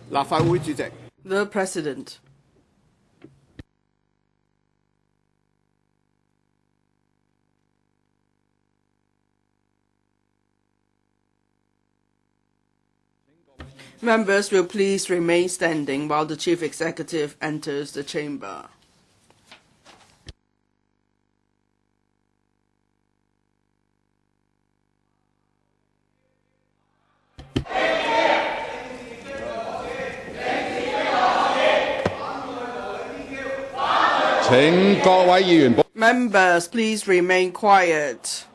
立法會主席。The President. Members will please remain standing while the Chief Executive enters the chamber. Members, please remain quiet.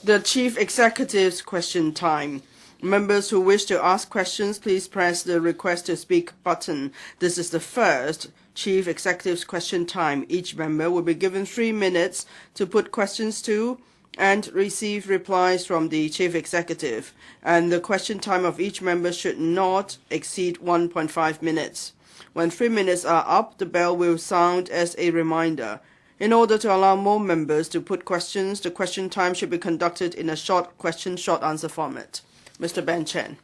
The Chief Executive's question time. Members who wish to ask questions, please press the Request to Speak button. This is the first Chief Executive's question time. Each member will be given 3 minutes to put questions to and receive replies from the Chief Executive. And the question time of each member should not exceed 1.5 minutes. When 3 minutes are up, the bell will sound as a reminder. In order to allow more members to put questions, the question time should be conducted in a short question, short answer format. Mr. Ben Chen.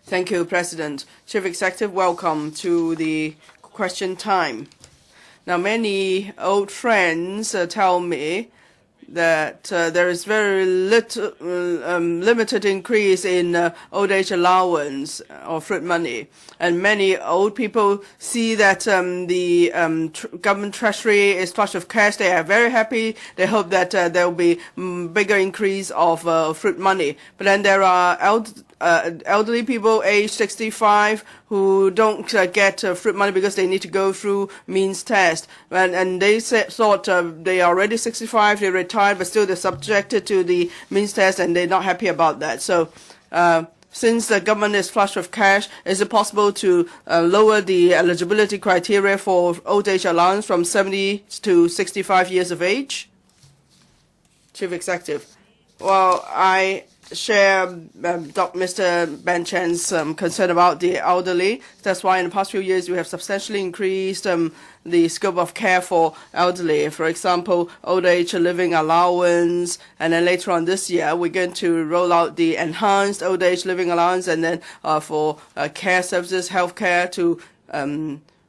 Thank you, President. Chief Executive, welcome to the question time. Now, many old friends tell me that there is very little, limited increase in old age allowance or fruit money. And many old people see that the government treasury is flush with cash. They are very happy. They hope that there will be bigger increase of fruit money. But then there are elderly people aged 65 who don't get fruit money because they need to go through means test. And they thought they are already 65, they retired, but still they're subjected to the means test, and they're not happy about that. So since the government is flush with cash, is it possible to lower the eligibility criteria for old age allowance from 70 to 65 years of age? Chief Executive. Well, I share Mr. Ben Chen's concern about the elderly. That's why in the past few years we have substantially increased the scope of care for elderly. For example, old age living allowance, and then later on this year we're going to roll out the enhanced old age living allowance, and then for care services, health care, to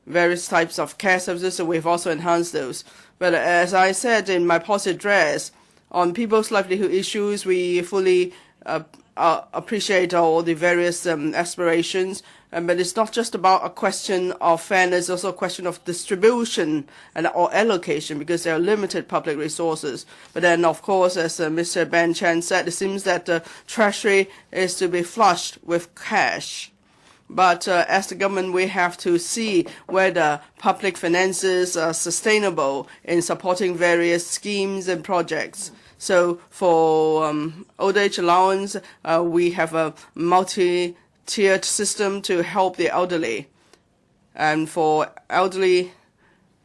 various types of care services. So we've also enhanced those. But as I said in my policy address, on people's livelihood issues, we fully appreciate all the various aspirations, but it's not just about a question of fairness, it's also a question of distribution or allocation, because there are limited public resources. But then, of course, as Mr. Ben Chen said, it seems that the treasury is to be flushed with cash. But as the government, we have to see whether public finances are sustainable in supporting various schemes and projects. So for old age allowance, we have a multi-tiered system to help the elderly. And for elderly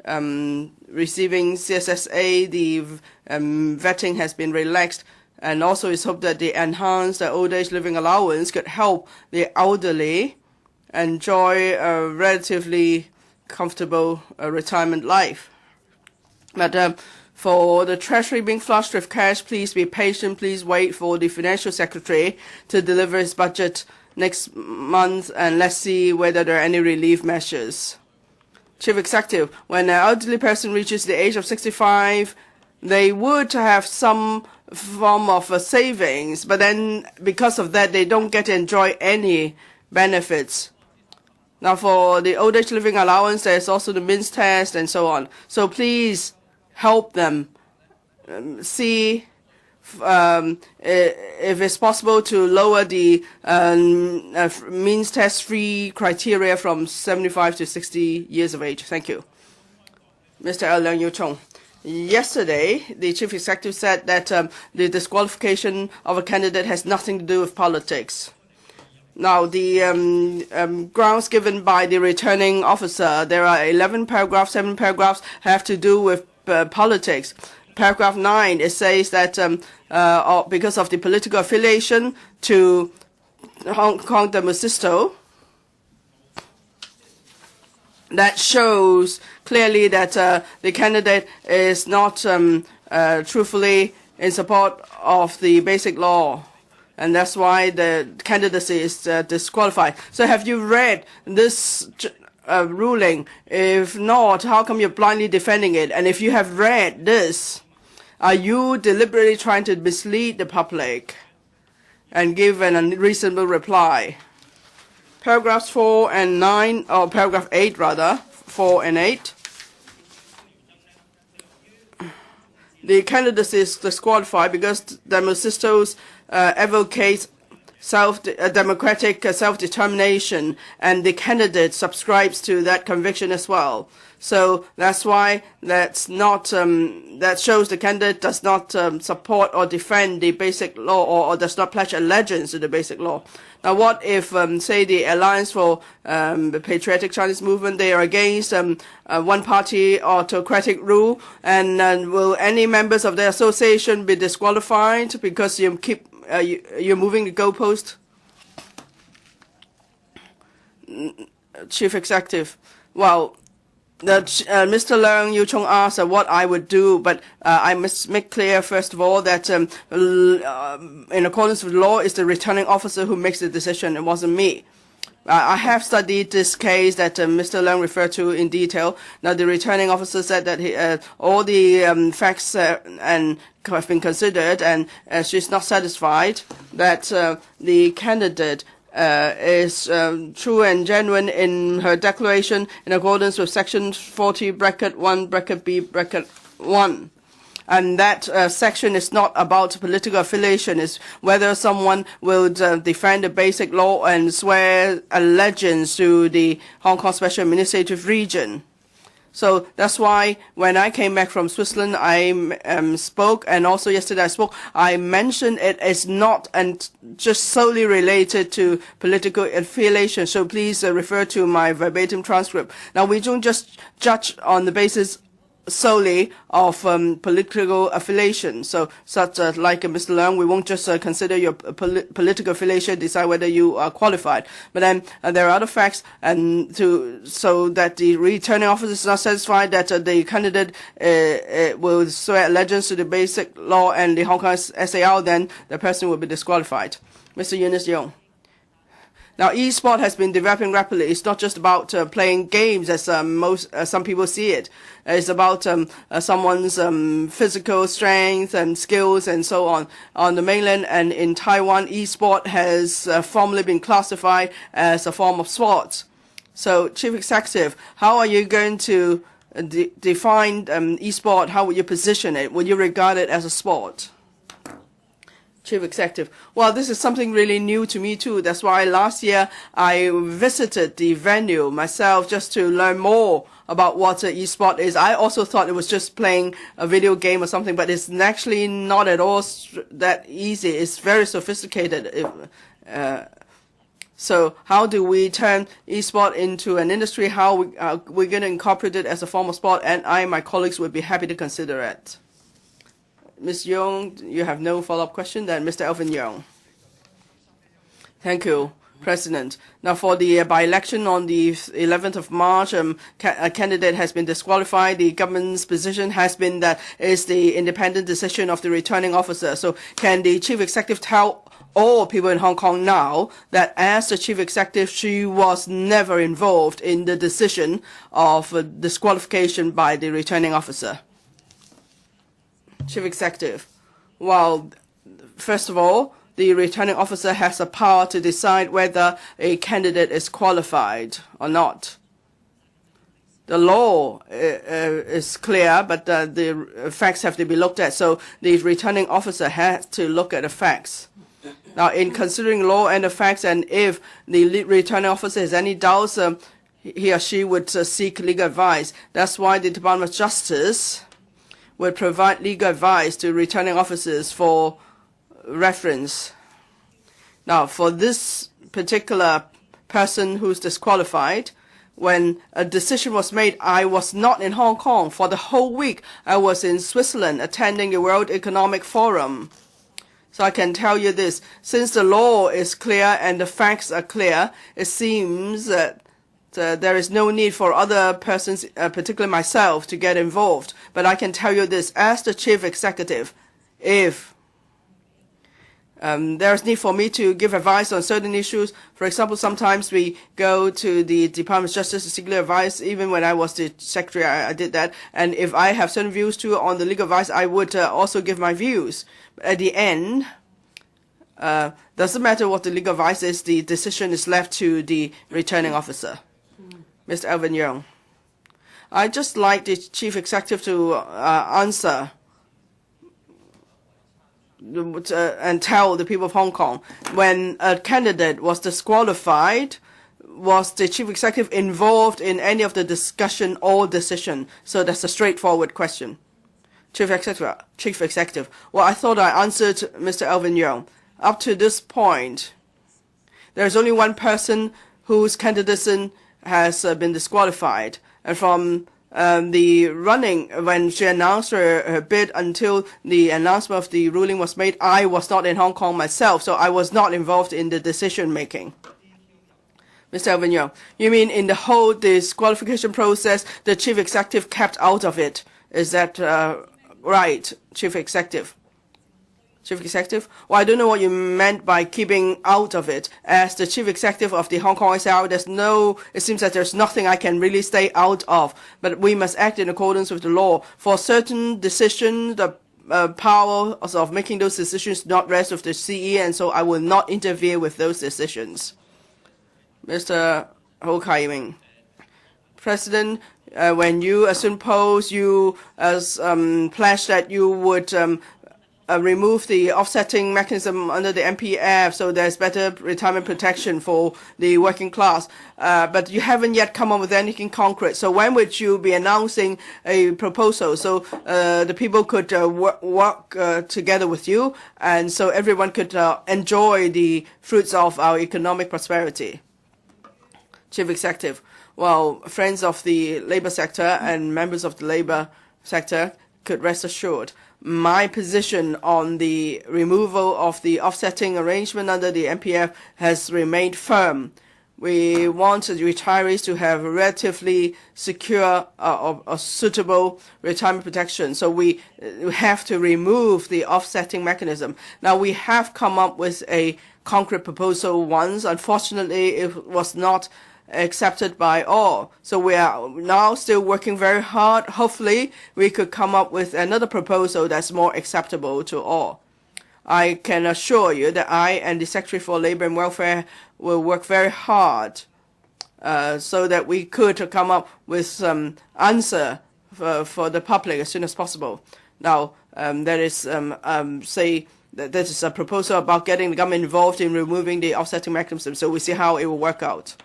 receiving CSSA, the vetting has been relaxed. And also it's hoped that the enhanced old age living allowance could help the elderly enjoy a relatively comfortable retirement life. But for the Treasury being flushed with cash, please be patient. Please wait for the Financial Secretary to deliver his budget next month, and let's see whether there are any relief measures. Chief Executive, when an elderly person reaches the age of 65, they would have some form of savings, but then because of that, they don't get to enjoy any benefits. Now, for the old age living allowance, there's also the means test and so on. So please help them see if it's possible to lower the means test-free criteria from 75 to 60 years of age. Thank you. Mr. Leung Yiu-chung. Yesterday, the Chief Executive said that the disqualification of a candidate has nothing to do with politics. Now, the grounds given by the returning officer, there are 11 paragraphs, 7 paragraphs have to do with politics. Paragraph 9, it says that because of the political affiliation to Hong Kong Demosisto, that shows clearly that the candidate is not truthfully in support of the basic law. And that's why the candidacy is disqualified. So have you read this ruling? If not, how come you're blindly defending it? And if you have read this, are you deliberately trying to mislead the public and give an unreasonable reply? Paragraphs 4 and 9, or paragraph 8 rather, 4 and 8. The candidacy is disqualified because Demosisto's advocates democratic self-determination, and the candidate subscribes to that conviction as well. So that's why that's not that shows the candidate does not support or defend the basic law, or does not pledge allegiance to the basic law. Now, what if, say, the Alliance for the Patriotic Chinese Movement, they are against one-party autocratic rule, and will any members of the association be disqualified because you keep you're moving the goalpost? Chief Executive, well, Mr. Leung Yiu-chung asked what I would do, but I must make clear, first of all, that in accordance with law, it's the returning officer who makes the decision. It wasn't me. I have studied this case that Mr. Leung referred to in detail. Now, the returning officer said that all the facts and have been considered, and she's not satisfied that the candidate is true and genuine in her declaration in accordance with section 40(1)(b)(1). And that section is not about political affiliation. It's whether someone will defend the basic law and swear allegiance to the Hong Kong Special Administrative Region. So that's why when I came back from Switzerland, I spoke, and also yesterday I spoke, I mentioned it is not and just solely related to political affiliation. So please refer to my verbatim transcript. Now, we don't just judge on the basis solely of political affiliation. So such like Mr. Leung, we won't just consider your political affiliation, decide whether you are qualified. But then there are other facts, and so that the returning officer is not satisfied that the candidate will swear allegiance to the basic law and the Hong Kong SAR, then the person will be disqualified. Mr. Eunice Yeung. Now, e-sport has been developing rapidly. It's not just about playing games, as some people see it. It's about someone's physical strength and skills and so on. On the mainland and in Taiwan, e-sport has formally been classified as a form of sport. So, Chief Executive, how are you going to define e-sport? How will you position it? Will you regard it as a sport? Chief Executive. Well, this is something really new to me too. That's why last year I visited the venue myself just to learn more about what e-sport is. I also thought it was just playing a video game or something, but it's actually not at all that easy. It's very sophisticated. So how do we turn e-sport into an industry? How we're going to incorporate it as a form of sport? And I and my colleagues would be happy to consider it. Ms. Yeung, you have no follow-up question? Then Mr. Alvin Yeung. Thank you, President. Now, for the by-election on the 11th of March, a candidate has been disqualified. The government's position has been that it's the independent decision of the returning officer. So can the Chief Executive tell all people in Hong Kong now that as the Chief Executive, she was never involved in the decision of disqualification by the returning officer? Chief Executive, well, first of all, the returning officer has the power to decide whether a candidate is qualified or not. The law is clear, but the facts have to be looked at. So the returning officer has to look at the facts. Now, in considering law and the facts, and if the returning officer has any doubts, he or she would seek legal advice. That's why the Department of Justice would provide legal advice to returning officers for reference. Now, for this particular person who's disqualified. When a decision was made, I was not in Hong Kong. For the whole week, I was in Switzerland attending the World Economic Forum. So I can tell you this, since the law is clear and the facts are clear, it seems that there is no need for other persons, particularly myself, to get involved. But I can tell you this, as the chief executive, if there is need for me to give advice on certain issues. For example, sometimes we go to the Department of Justice to seek legal advice. Even when I was the secretary, I did that. And if I have certain views too on the legal advice, I would also give my views. But at the end, doesn't matter what the legal advice is, the decision is left to the returning officer. Mr. Alvin Yeung. I'd just like the chief executive to answer and tell the people of Hong Kong, when a candidate was disqualified, was the chief executive involved in any of the discussion or decision? So that's a straightforward question. Chief executive. Well, I thought I answered Mr. Alvin Yeung. Up to this point, there's only one person whose candidacy has been disqualified, and from the running, when she announced her bid until the announcement of the ruling was made, I was not in Hong Kong myself, so I was not involved in the decision-making. Mr. Alvin Yeung, you mean in the whole disqualification process, the chief executive kept out of it? Is that right, chief executive? Chief executive? Well, I don't know what you meant by keeping out of it. As the chief executive of the Hong Kong SAR, it seems that there's nothing I can really stay out of. But we must act in accordance with the law. For certain decisions, the power of making those decisions not rest with the CE, and so I will not interfere with those decisions. Mr. Ho Kai Ming. President, when you assumed post, you pledged that you would remove the offsetting mechanism under the MPF, so there's better retirement protection for the working class. But you haven't yet come up with anything concrete. So when would you be announcing a proposal so the people could work together with you, and so everyone could enjoy the fruits of our economic prosperity? Chief Executive. Well, friends of the labor sector and members of the labor sector could rest assured. My position on the removal of the offsetting arrangement under the MPF has remained firm. We want the retirees to have relatively secure or suitable retirement protection. So we have to remove the offsetting mechanism. Now, we have come up with a concrete proposal once. Unfortunately, it was not accepted by all. So we are now still working very hard. Hopefully, we could come up with another proposal that's more acceptable to all. I can assure you that I and the Secretary for Labour and Welfare will work very hard so that we could come up with some answer for the public as soon as possible. Now, there is, say, that this is a proposal about getting the government involved in removing the offsetting mechanism, so we see how it will work out.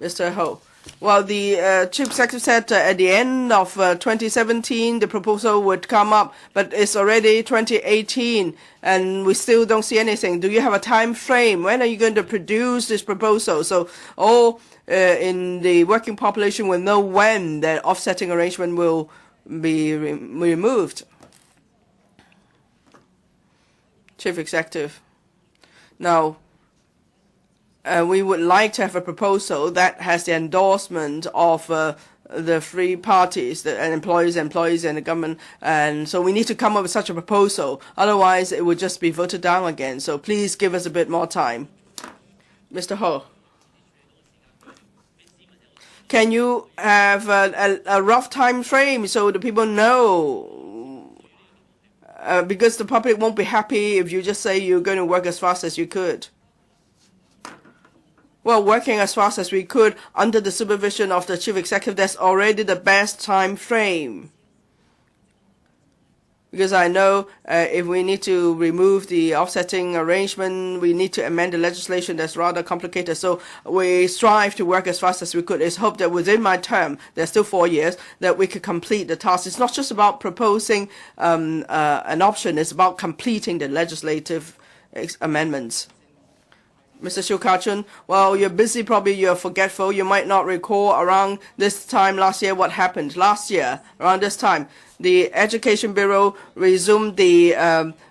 Mr. Ho. Well, the chief executive said at the end of 2017 the proposal would come up, but it's already 2018 and we still don't see anything. Do you have a time frame? When are you going to produce this proposal so all in the working population will know when the offsetting arrangement will be removed? Chief Executive. Now, we would like to have a proposal that has the endorsement of the three parties, the employees, and the government, and so we need to come up with such a proposal. Otherwise, it would just be voted down again. So please give us a bit more time. Mr. Ho. Can you have a rough time frame so the people know? Because the public won't be happy if you just say you're going to work as fast as you could. Well, working as fast as we could under the supervision of the chief executive, that's already the best time frame. Because I know if we need to remove the offsetting arrangement, we need to amend the legislation. That's rather complicated. So we strive to work as fast as we could. It's hoped that within my term, there's still 4 years, that we could complete the task. It's not just about proposing an option. It's about completing the legislative amendments. Mr. Siu Ka-chun, well, you're busy, probably you're forgetful. You might not recall around this time last year what happened. Last year, around this time, the Education Bureau resumed the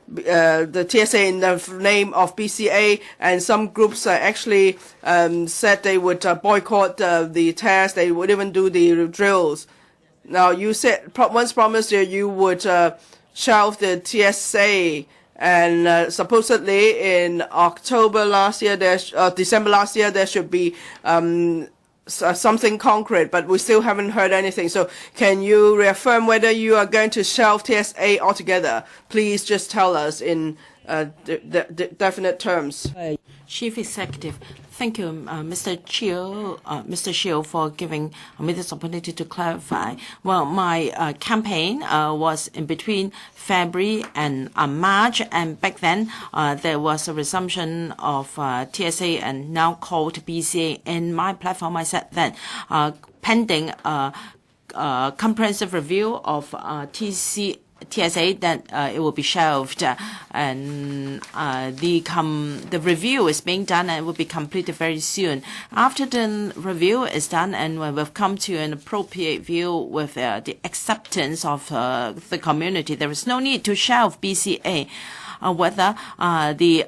TSA in the name of BCA, and some groups actually said they would boycott the test. They would even do the drills. Now, you said once promised you would shelve the TSA, and supposedly in October last year, December last year, there should be something concrete, but we still haven't heard anything. So can you reaffirm whether you are going to shelve TSA altogether? Please just tell us in definite terms. Chief Executive, thank you, Mr. Chiu, for giving me this opportunity to clarify. Well, my campaign was in between February and March, and back then there was a resumption of TSA and now called BCA. In my platform, I said that pending comprehensive review of TSA, that it will be shelved, and the review is being done and it will be completed very soon. After the review is done and when we've come to an appropriate view with the acceptance of the community, there is no need to shelve BCA. Whether the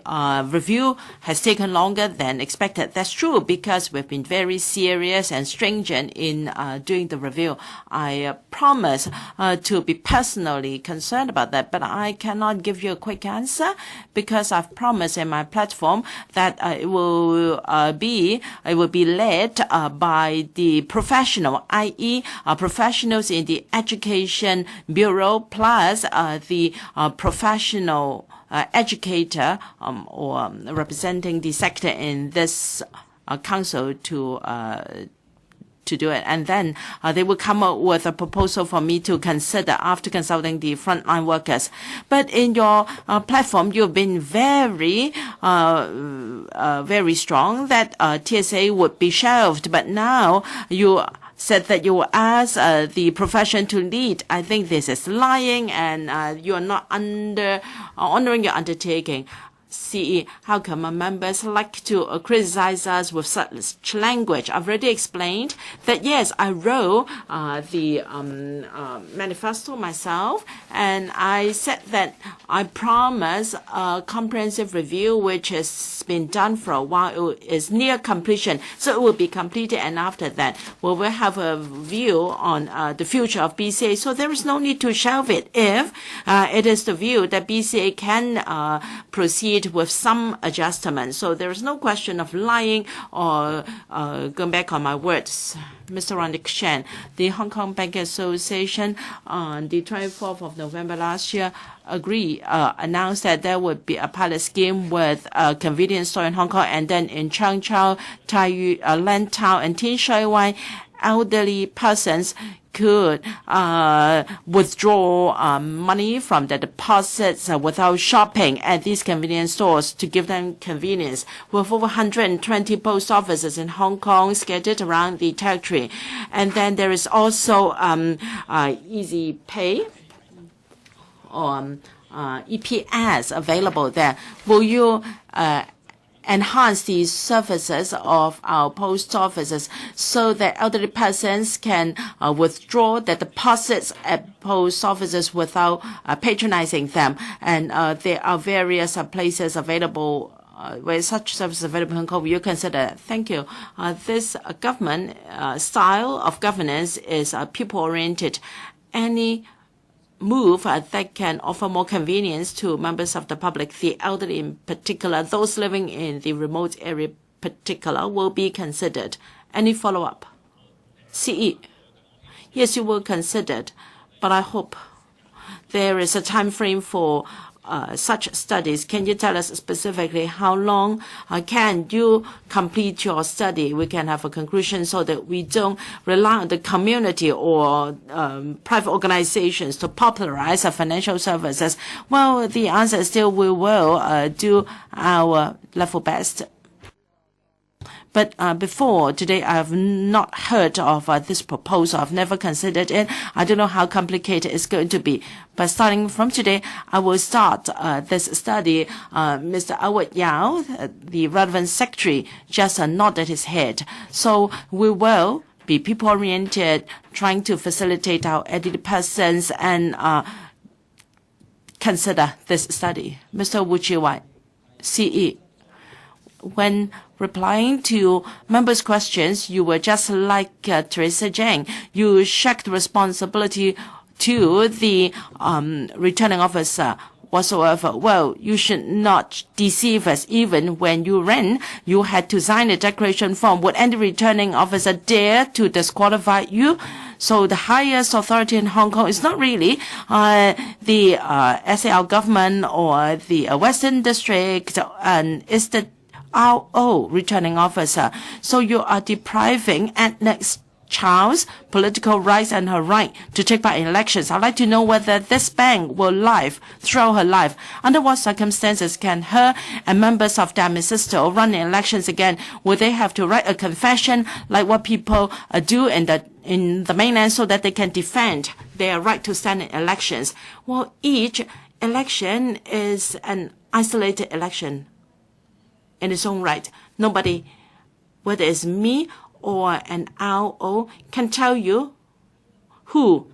review has taken longer than expected. That's true, because we've been very serious and stringent in doing the review. I promise to be personally concerned about that, but I cannot give you a quick answer because I've promised in my platform that it will be led by the professional, i.e. professionals in the Education Bureau plus the professional educator or representing the sector in this council to do it. And then they will come up with a proposal for me to consider after consulting the frontline workers. But in your platform, you've been very strong that TSA would be shelved. But now you said that you will ask the profession to lead. I think this is lying, and you are not honoring your undertaking. CE, how come members like to criticize us with such language? I've already explained that, yes, I wrote the manifesto myself, and I said that I promise a comprehensive review, which has been done for a while. It is near completion, so it will be completed, and after that, we will have a view on the future of BCA, so there is no need to shelve it if it is the view that BCA can proceed with some adjustments. So there is no question of lying or going back on my words. Mr. Ronald Shen, the Hong Kong Banking Association on the 24th of November last year announced that there would be a pilot scheme with a convenience store in Hong Kong, and then in Changchao, Taiyu, Lantau, and Tin Shui Wai, elderly persons could withdraw money from the deposits without shopping at these convenience stores to give them convenience. With over 120 post offices in Hong Kong scattered around the territory. And then there is also Easy Pay or EPS available there. Will you enhance the services of our post offices so that elderly persons can withdraw their deposits at post offices without patronizing them? And there are various places available where such services available in Hong Kong. Will you consider? Thank you. This government style of governance is people-oriented. Any move that can offer more convenience to members of the public, the elderly in particular, those living in the remote area in particular, will be considered. Any follow-up? CE. Yes, you will consider it, but I hope there is a time frame for such studies. Can you tell us specifically how long can you complete your study? We can have a conclusion so that we don't rely on the community or private organizations to popularize our financial services. Well, the answer is still we will do our level best. But before today, I have not heard of this proposal. I've never considered it. I don't know how complicated it's going to be. But starting from today, I will start this study. Mr. Edward Yao, the relevant secretary, just nodded his head. So we will be people-oriented, trying to facilitate our edited persons and consider this study. Mr. Wu Chi-wai, CE. When replying to members' questions, you were just like Teresa Zhang. You shirked responsibility to the returning officer whatsoever. Well, you should not deceive us. Even when you ran, you had to sign a declaration form. Would any returning officer dare to disqualify you? So the highest authority in Hong Kong is not really the SAR government or the Western District, and it's the RO returning officer. So you are depriving Agnes Child's political rights and her right to take part in elections. I'd like to know whether this bank will live throughout her life. Under what circumstances can her and members of their sister run in elections again? Will they have to write a confession like what people do in the mainland so that they can defend their right to stand in elections? Well, each election is an isolated election in its own right. Nobody, whether it's me or an RO, can tell you who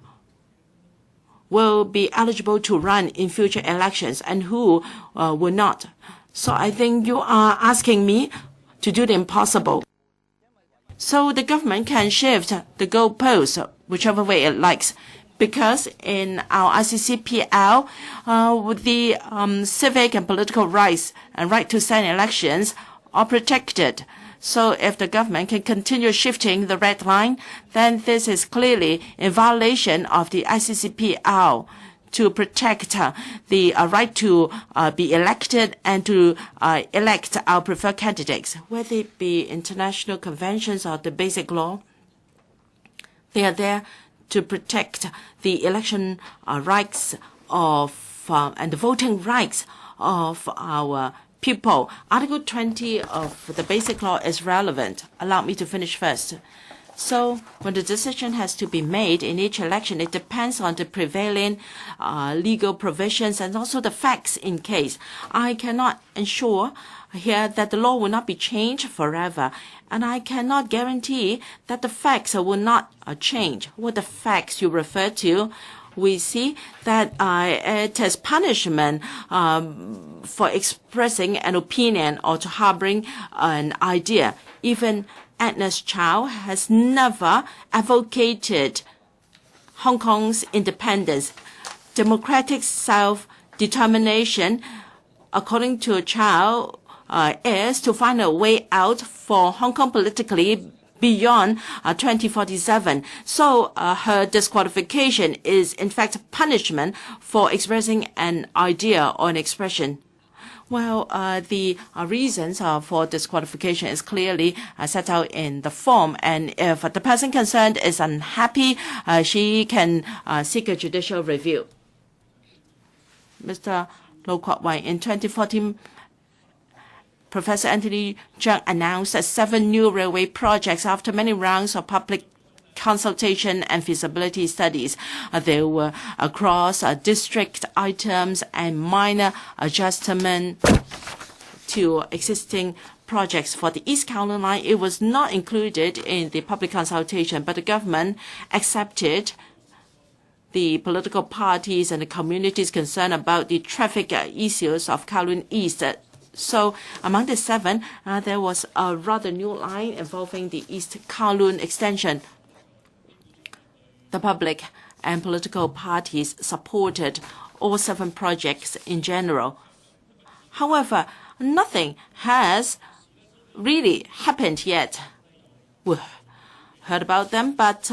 will be eligible to run in future elections and who will not. So I think you are asking me to do the impossible. So the government can shift the goalposts whichever way it likes. Because in our ICCPL, the civic and political rights and right to stand in elections are protected. So if the government can continue shifting the red line, then this is clearly in violation of the ICCPL to protect the right to be elected and to elect our preferred candidates, whether it be international conventions or the basic law. They are there to protect the election rights of and the voting rights of our people. Article 20 of the Basic Law is relevant. Allow me to finish first. So when the decision has to be made in each election, it depends on the prevailing legal provisions and also the facts in case. I cannot ensure here that the law will not be changed forever, and I cannot guarantee that the facts will not change. What the facts you refer to, we see that it is punishment for expressing an opinion or to harboring an idea. Even Agnes Chow has never advocated Hong Kong's independence. Democratic self-determination, according to Chow, is to find a way out for Hong Kong politically beyond 2047. So her disqualification is in fact punishment for expressing an idea or an expression. Well, the reasons for disqualification is clearly set out in the form, and if the person concerned is unhappy, she can seek a judicial review. Mr. Loh Kok Wai, in 2014, Professor Anthony Cheung announced 7 new railway projects after many rounds of public consultation and feasibility studies. There were across district items and minor adjustment to existing projects. For the East Kowloon Line, it was not included in the public consultation, but the government accepted the political parties and the communities concerned about the traffic issues of Kowloon East. So among the 7, there was a rather new line involving the East Kowloon extension. The public and political parties supported all 7 projects in general. However, nothing has really happened yet. We've heard about them, but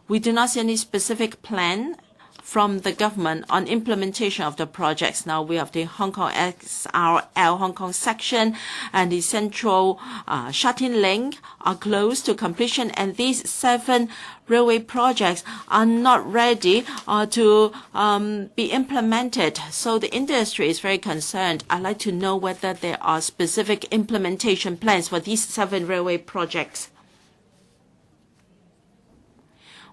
we do not see any specific plan from the government on implementation of the projects. Now we have the Hong Kong XRL Hong Kong section and the Central Sha-Tin Link are close to completion, and these 7 railway projects are not ready to be implemented. So the industry is very concerned. I'd like to know whether there are specific implementation plans for these 7 railway projects.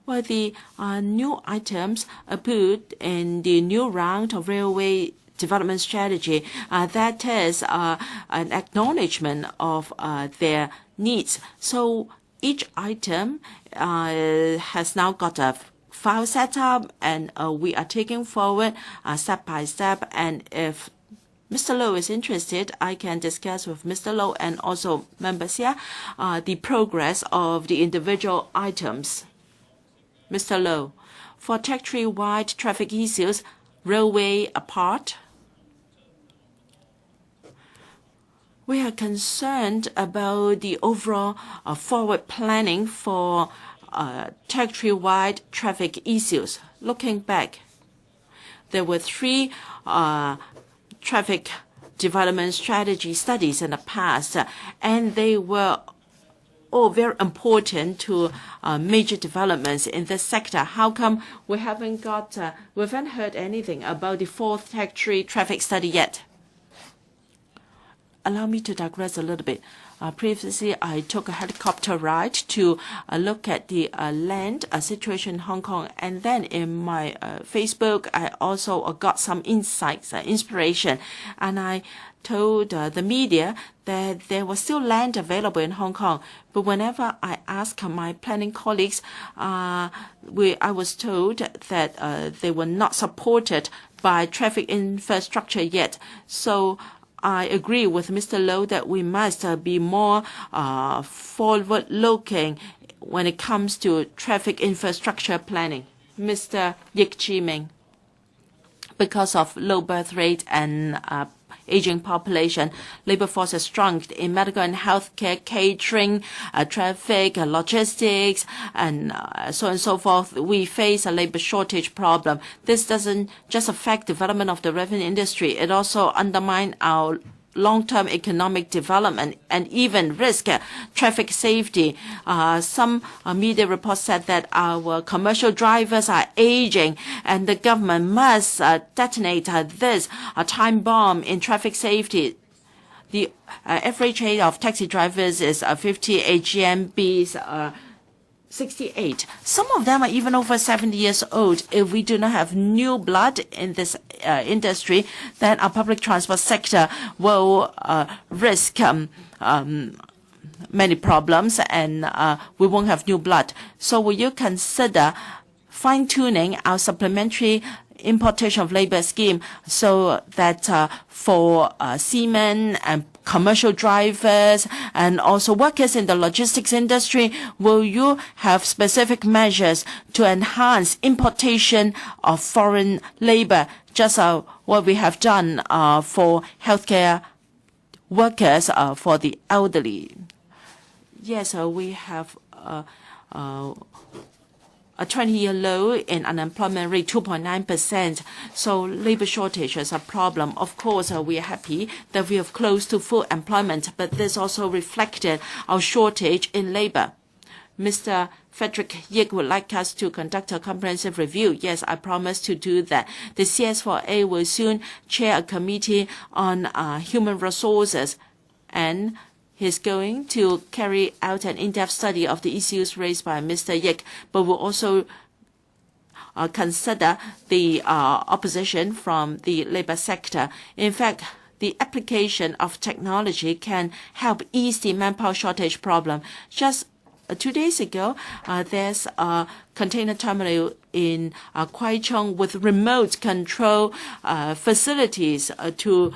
Well, the new items put in the new round of railway development strategy, that is an acknowledgement of their needs. So each item has now got a file set up, and we are taking forward step by step. And if Mr. Low is interested, I can discuss with Mr. Low and also members here the progress of the individual items. Mr. Low, for territory-wide traffic issues, railway apart, we are concerned about the overall forward planning for territory-wide traffic issues. Looking back, there were 3 traffic development strategy studies in the past, and they were all very important to major developments in this sector. How come we haven't heard anything about the 4th territory traffic study yet? Allow me to digress a little bit. Previously, I took a helicopter ride to look at the land situation in Hong Kong. And then in my Facebook, I also got some insights, inspiration. And I told the media that there was still land available in Hong Kong. But whenever I asked my planning colleagues, I was told that they were not supported by traffic infrastructure yet. So I agree with Mr. Low that we must be more forward-looking when it comes to traffic infrastructure planning. Mr. Yik Chi Ming, because of low birth rate and aging population, labor force has shrunk in medical and healthcare, catering, traffic, logistics, and so on and so forth. We face a labor shortage problem. This doesn't just affect development of the revenue industry. It also undermines our long-term economic development and even risk traffic safety. Some media reports said that our commercial drivers are aging, and the government must detonate this time bomb in traffic safety. The average age of taxi drivers is 50, HGMBs 68. Some of them are even over 70 years old. If we do not have new blood in this industry, then our public transport sector will risk many problems, and we won't have new blood. So will you consider fine-tuning our supplementary importation of labor scheme so that for seamen and commercial drivers and also workers in the logistics industry, will you have specific measures to enhance importation of foreign labor, just what we have done for healthcare workers for the elderly? Yes, we have a 20-year low in unemployment rate, 2.9%. So labor shortage is a problem. Of course, we are happy that we have close to full employment, but this also reflected our shortage in labor. Mr. Frederick Yik would like us to conduct a comprehensive review. Yes, I promise to do that. The CS4A will soon chair a committee on human resources, and he's going to carry out an in-depth study of the issues raised by Mr. Yik, but will also consider the opposition from the labor sector. In fact, the application of technology can help ease the manpower shortage problem. Just 2 days ago, there's a container terminal in Kwai Chung with remote control facilities to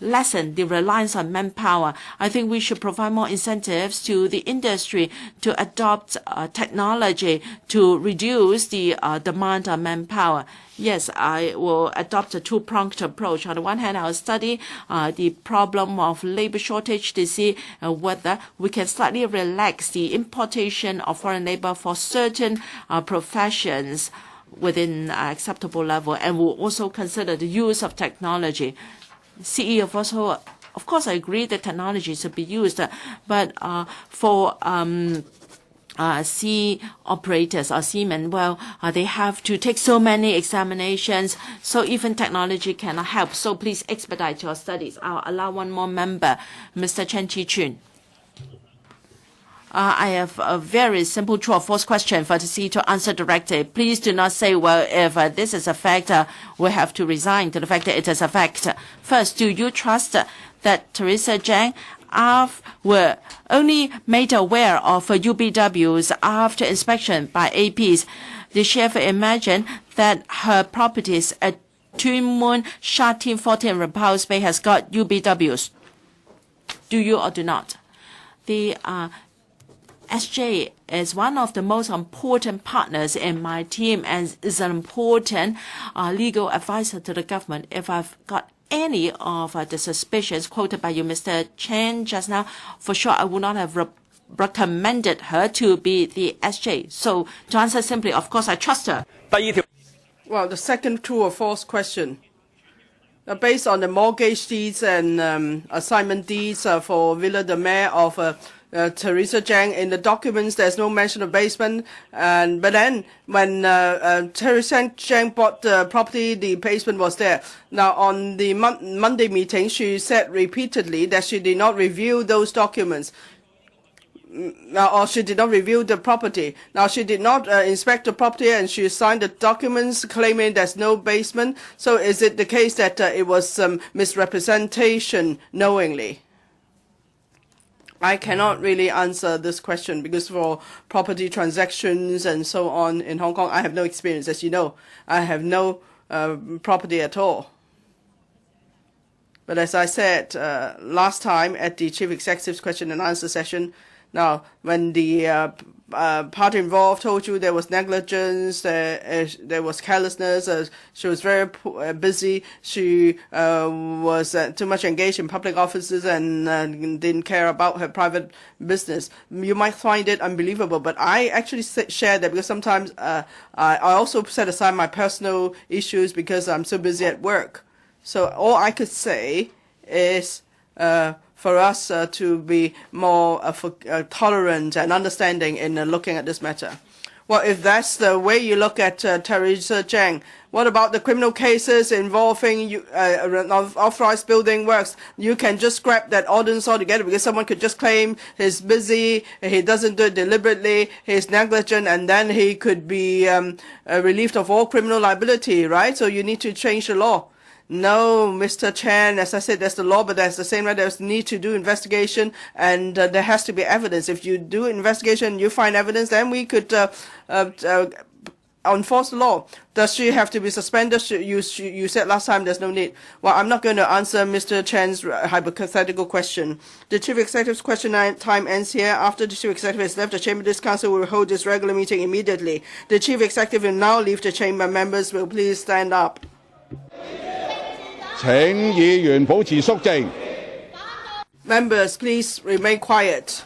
lessen the reliance on manpower. I think we should provide more incentives to the industry to adopt technology to reduce the demand on manpower. Yes, I will adopt a two-pronged approach. On the one hand, I'll study the problem of labor shortage to see whether we can slightly relax the importation of foreign labor for certain professions. within acceptable level, and will also consider the use of technology. CEO also, of course, I agree that technology should be used, but for sea operators or seamen, well, they have to take so many examinations, so even technology cannot help. So please expedite your studies. I'll allow one more member, Mr. Chen Chi-chun. I have a very simple true or false question for the CEO to answer directly. Please do not say, well, if this is a fact, we have to resign to the fact that it is a fact. First, do you trust that Teresa Zhang were only made aware of UBWs after inspection by APs? Did she ever imagine that her properties at Tuen Mun, Sha Tin, 14 Repulse Bay has got UBWs? Do you or do not? The SJ is one of the most important partners in my team and is an important legal advisor to the government. If I've got any of the suspicions quoted by you, Mr. Chen, just now, for sure I would not have recommended her to be the SJ. So to answer simply, of course I trust her. Well, the second true or false question. Based on the mortgage deeds and assignment deeds for Villa de Mer of Teresa Zhang, in the documents there's no mention of basement, but then when Teresa Zhang bought the property, the basement was there. Now on the Monday meeting, she said repeatedly that she did not review those documents. Or she did not review the property. Now, she did not inspect the property, and she signed the documents claiming there's no basement. So is it the case that it was misrepresentation knowingly? I cannot really answer this question because for property transactions and so on in Hong Kong, I have no experience. As you know, I have no property at all. But as I said last time at the Chief Executive's question and answer session, now, when the party involved told you there was negligence, there was carelessness, she was very busy, she was too much engaged in public offices and didn't care about her private business, you might find it unbelievable. But I actually share that because sometimes I also set aside my personal issues because I'm so busy at work. So all I could say is for us to be more tolerant and understanding in looking at this matter. Well, if that's the way you look at Teresa Zhang, what about the criminal cases involving unauthorized building works? You can just scrap that ordinance altogether because someone could just claim he's busy, he doesn't do it deliberately, he's negligent, and then he could be relieved of all criminal liability, right? So you need to change the law. No, Mr. Chen, as I said, there's the law, but there's the same way there's need to do investigation, and there has to be evidence. If you do investigation, you find evidence, then we could enforce the law. Does she have to be suspended? You said last time there's no need. Well, I'm not going to answer Mr. Chen's hypothetical question. The Chief Executive's question time ends here. After the Chief Executive has left the chamber, this council will hold its regular meeting immediately. The Chief Executive will now leave the chamber. Members will please stand up. 請議員保持肅靜。 Members, please remain quiet.